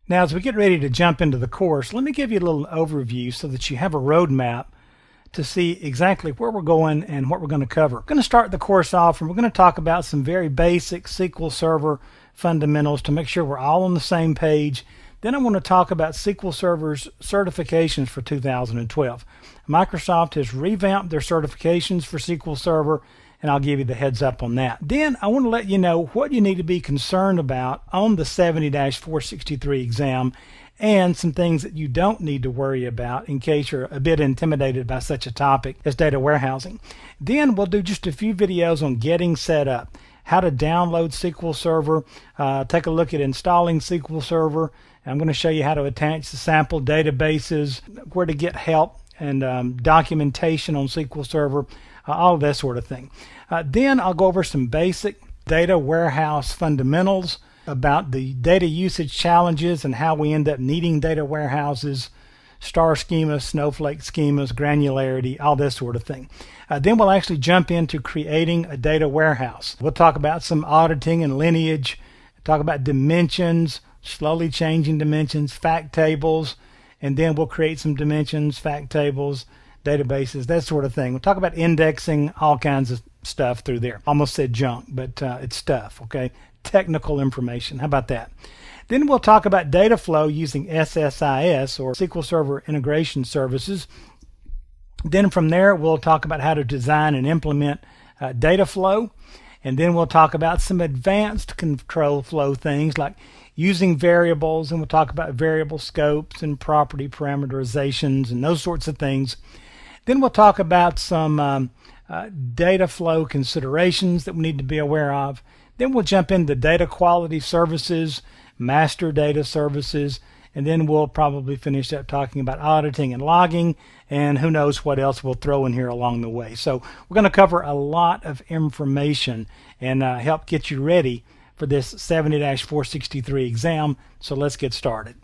Now, as we get ready to jump into the course, let me give you a little overview so that you have a roadmap to see exactly where we're going and what we're going to cover. We're going to start the course off and we're going to talk about some very basic SQL Server fundamentals to make sure we're all on the same page. Then I want to talk about SQL Server's certifications for 2012. Microsoft has revamped their certifications for SQL Server, and I'll give you the heads up on that. Then I want to let you know what you need to be concerned about on the 70-463 exam and some things that you don't need to worry about in case you're a bit intimidated by such a topic as data warehousing. Then we'll do just a few videos on getting set up, how to download SQL Server, take a look at installing SQL Server. I'm going to show you how to attach the sample databases, where to get help and documentation on SQL Server, all of that sort of thing. Then I'll go over some basic data warehouse fundamentals about the data usage challenges and how we end up needing data warehouses, star schemas, snowflake schemas, granularity, all this sort of thing. Then we'll actually jump into creating a data warehouse. We'll talk about some auditing and lineage, talk about dimensions, slowly changing dimensions, fact tables, and then we'll create some dimensions, fact tables, databases, that sort of thing. We'll talk about indexing, all kinds of stuff through there. Almost said junk, but it's stuff, okay? Technical information. How about that? Then we'll talk about data flow using SSIS, or SQL Server Integration Services. Then from there, we'll talk about how to design and implement data flow. And then we'll talk about some advanced control flow things like using variables, and we'll talk about variable scopes and property parameterizations and those sorts of things. Then we'll talk about some data flow considerations that we need to be aware of. Then we'll jump into data quality services, master data services, and then we'll probably finish up talking about auditing and logging, and who knows what else we'll throw in here along the way. So we're going to cover a lot of information and help get you ready for this 70-463 exam. So let's get started.